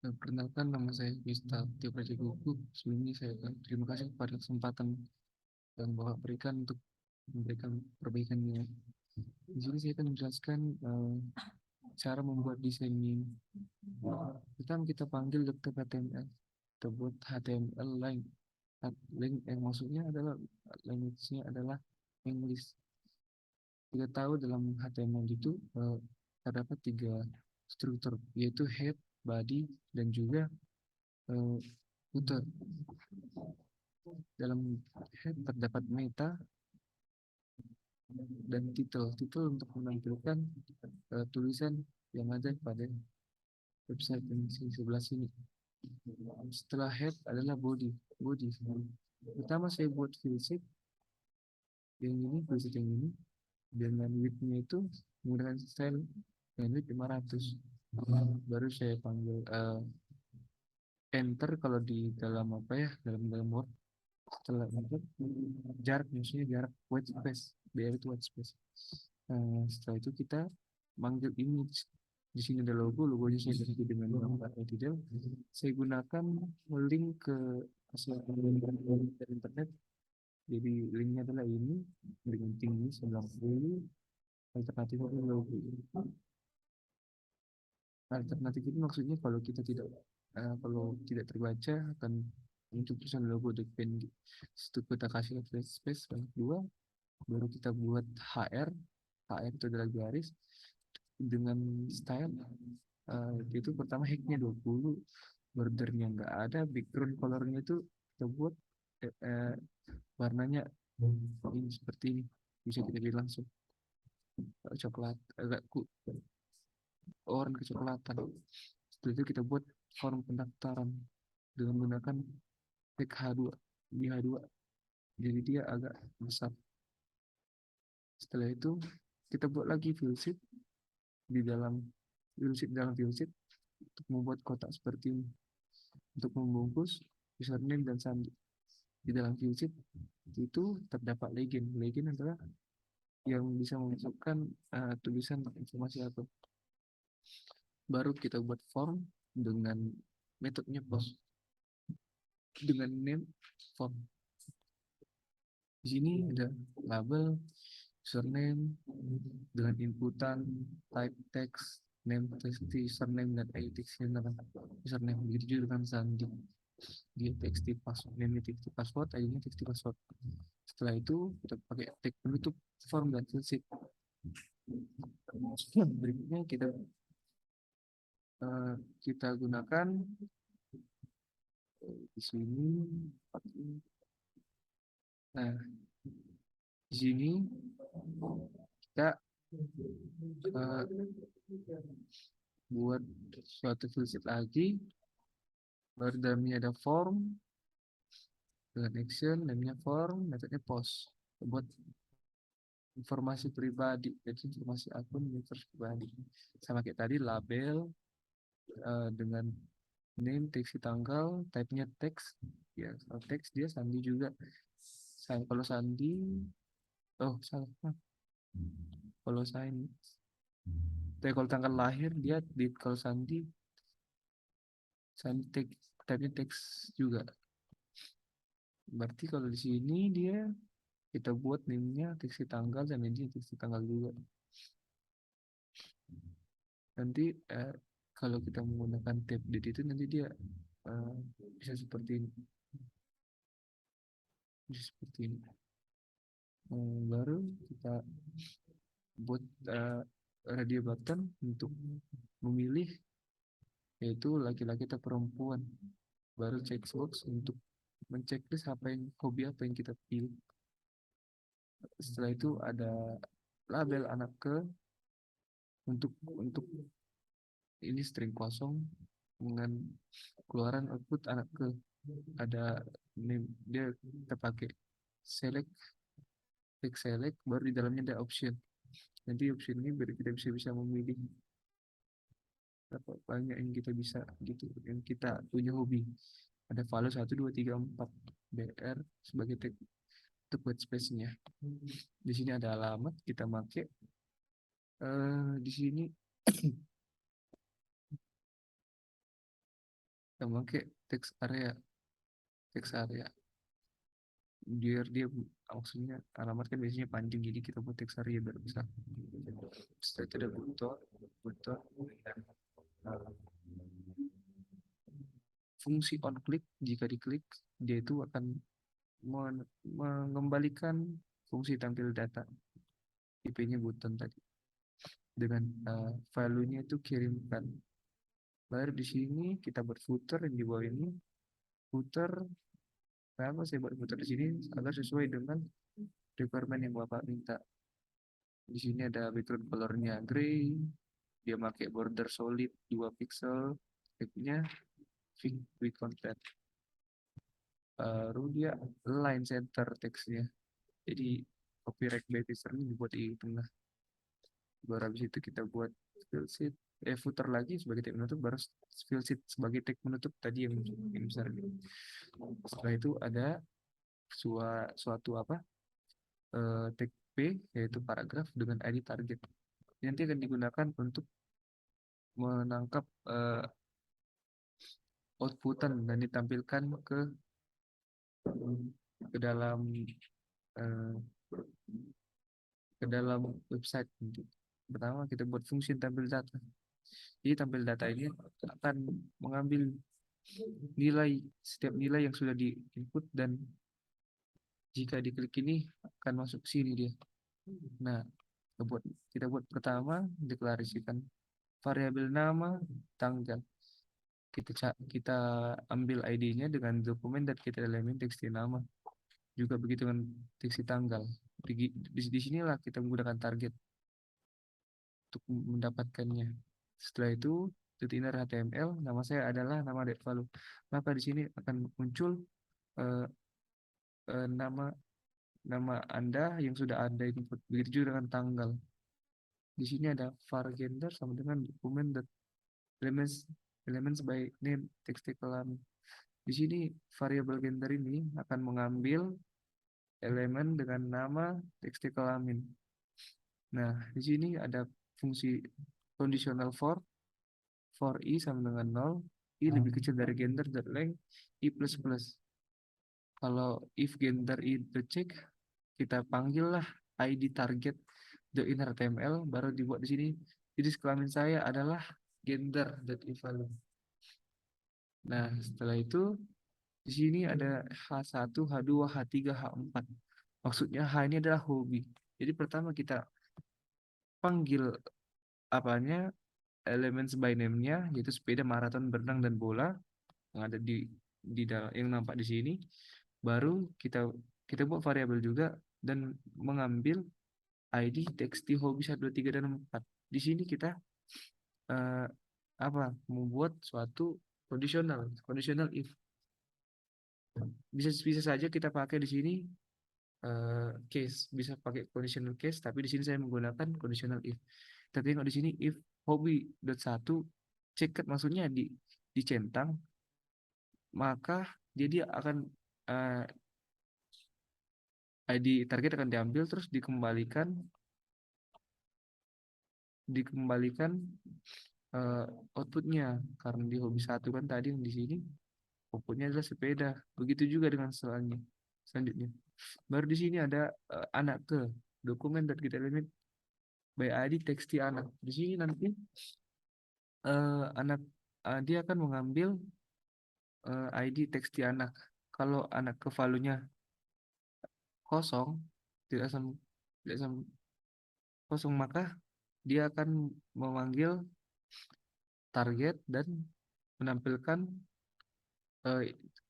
Perkenalkan, nama saya Mister Tio Praja Gugup. Sebelumnya saya terima kasih kepada kesempatan yang Bapak berikan untuk memberikan perbaikannya. Di sini saya akan menjelaskan cara membuat desain ini. Pertama kita panggil dokter HTML. Kita buat HTML link. Link yang maksudnya adalah language-nya adalah English. Kita tahu dalam HTML itu terdapat tiga struktur, yaitu head, body, dan juga footer. Dalam head terdapat meta dan title. Title untuk menampilkan tulisan yang ada pada website yang di sebelah sini. Setelah head adalah body. Body. Pertama saya buat filsheet yang ini, filsheet yang ini dengan width-nya itu menggunakan style dan width 500. Baru saya panggil enter kalau di dalam apa ya, dalam Word. Setelah enter jarak, maksudnya jarak white space, biar itu white space. Setelah itu kita manggil image. Di sini ada logonya saya ganti dengan gambar detail. Saya gunakan link ke hasil dari internet. Jadi linknya adalah ini dengan tinggi 90, alternatifnya logo. Alternatif itu maksudnya kalau kita tidak kalau tidak terbaca akan muncul tulisan logo depan. Setelah kita kasih space banyak dua, baru kita buat HR. HR itu adalah garis dengan style. Itu pertama hacknya 20, bordernya nggak ada, background colornya itu kita buat warnanya ini seperti ini, bisa kita lihat langsung coklat, agak warna kecoklatan. Setelah itu kita buat form pendaftaran dengan menggunakan tag H2 di H2, jadi dia agak besar. Setelah itu kita buat lagi filsheet di dalam filsheet untuk membuat kotak seperti ini untuk membungkus username dan sandi. Di dalam filsheet itu terdapat legend. Legend adalah yang bisa memasukkan tulisan informasi apa. Baru kita buat form dengan metodenya post dengan name form. Di sini ada label, username dengan inputan type text, name text, username dan text-nya username. Begitu juga dengan sandi. Dia text password, name text password, ID-nya text password. Setelah itu kita pakai tag penutup form dan filsheet. Berikutnya kita gunakan di sini. Nah, di sini kita buat suatu filsheet lagi. Baru dalamnya ada form dengan action, namanya form, metodenya post. Buat informasi pribadi, jadi informasi akun users pribadi. Sama kayak tadi, label dengan name, teks tanggal, type-nya teks. Ya, kalau teks dia sandi juga. Kalau sandi, oh salah. Kalau kalau tanggal lahir dia di kalau sandi type-nya teks juga. Berarti kalau di sini dia kita buat name-nya teks tanggal dan ini teks tanggal juga. Nanti kalau kita menggunakan tab date itu nanti dia bisa seperti ini. Bisa seperti ini. Baru kita buat radio button untuk memilih yaitu laki-laki atau perempuan. Baru checkbox untuk menceklis hobi apa yang kita pilih. Setelah itu ada label anak ke untuk ini string kosong dengan keluaran output anak ke. Ada name, dia kita pakai select, baru di dalamnya ada option. Nanti option ini kita bisa memilih berapa banyak yang kita bisa gitu, yang kita punya hobi. Ada value 1, 2, 3, 4 BR sebagai tag untuk buat space-nya. Di sini ada alamat kita pakai. Di sini kita pakai text area biar dia maksudnya alamat kan biasanya panjang, jadi kita buat text area biar bisa. Setelah itu ada button fungsi on click. Jika diklik dia itu akan mengembalikan fungsi tampil data, IP-nya button tadi dengan value-nya itu kirimkan. Baru di sini kita buat footer yang di bawah ini. Footer, kenapa saya buat footer di sini agar sesuai dengan requirement yang Bapak minta. Di sini ada background color-nya gray, dia pakai border solid 2 pixel, tagnya quick content. Baru dia line center teksnya. Jadi copyright by teaser ini dibuat di tengah. Baru habis itu kita buat fill sheet, footer lagi sebagai tag penutup, baru fill sheet sebagai tag penutup tadi yang besar. Setelah itu ada suatu tag P, yaitu paragraf dengan ID target. Nanti akan digunakan untuk menangkap outputan dan ditampilkan ke dalam website. Pertama kita buat fungsi tampil data. Jadi tampil data ini akan mengambil setiap nilai yang sudah di input, dan jika diklik ini akan masuk sini dia. Nah, kita buat pertama deklarasikan variabel nama tanggal. Kita ambil ID-nya dengan dokumen dan kita elemen teks nama. Juga begitu dengan teks tanggal. Di sinilah kita menggunakan target untuk mendapatkannya. Setelah itu inner HTML, nama saya adalah nama date value. Maka di sini akan muncul nama Anda yang sudah Anda input. Begitu juga dengan tanggal. Di sini ada var gender sama dengan dokumen elements by name text kelamin. Di sini variabel gender ini akan mengambil elemen dengan nama teks kelamin. Nah, di sini ada fungsi conditional for i sama dengan 0, i lebih kecil dari gender dan length i plus plus. Kalau if gender itu check, kita panggillah ID target the inner HTML, baru dibuat di sini. Jadi kelamin saya adalah gender value. Nah, setelah itu di sini ada H1, H2, H3, H4. Maksudnya H ini adalah hobi. Jadi pertama kita panggil elemen by name-nya, yaitu sepeda, maraton, berenang, dan bola yang ada di yang nampak di sini. Baru kita buat variabel juga dan mengambil ID txt hobi 1, 2, 3, dan 4. Di sini kita membuat suatu conditional if. Bisa saja kita pakai di sini case, bisa pakai conditional case, tapi di sini saya menggunakan conditional if. Kita tengok di sini if hobi.1 ceket, maksudnya dicentang, maka dia akan ID target akan diambil terus dikembalikan outputnya, karena di hobi 1 kan tadi yang di sini outputnya adalah sepeda. Begitu juga dengan selanjutnya. Baru di sini ada anak ke dokumen dan kita limit by ID txt anak. Di sini nanti dia akan mengambil ID txt anak. Kalau anak ke value-nya kosong, tidak sama kosong, maka dia akan memanggil target dan menampilkan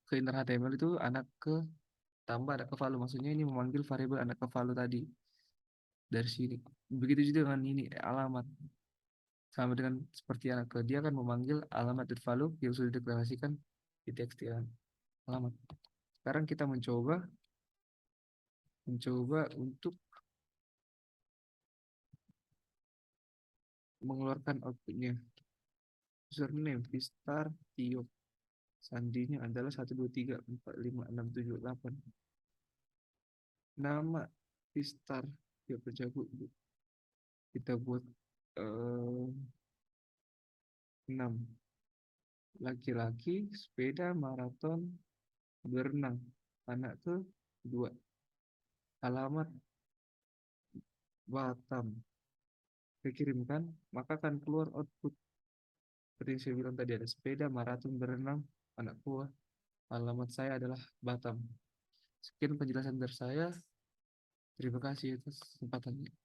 ke inner HTML itu anak ke tambah anak ke value. Maksudnya ini memanggil variabel anak ke value tadi dari sini. Begitu juga dengan ini alamat, sama dengan seperti anak ke, dia akan memanggil alamat dan value yang sudah dideklarasikan di teks alamat. Sekarang kita mencoba untuk mengeluarkan outputnya. Username Vistar Tio, sandinya adalah 1, 2, 3, 4, 5, 6, 7, 8. Nama Vistar Tio Pencabu kita buat 6. laki-laki sepeda maraton berenang, anak ke dua, alamat Batam, dikirimkan, maka akan keluar output seperti yang saya bilang tadi, ada sepeda maraton berenang anak buah, alamat saya adalah Batam. Sekian penjelasan dari saya, terima kasih atas kesempatannya.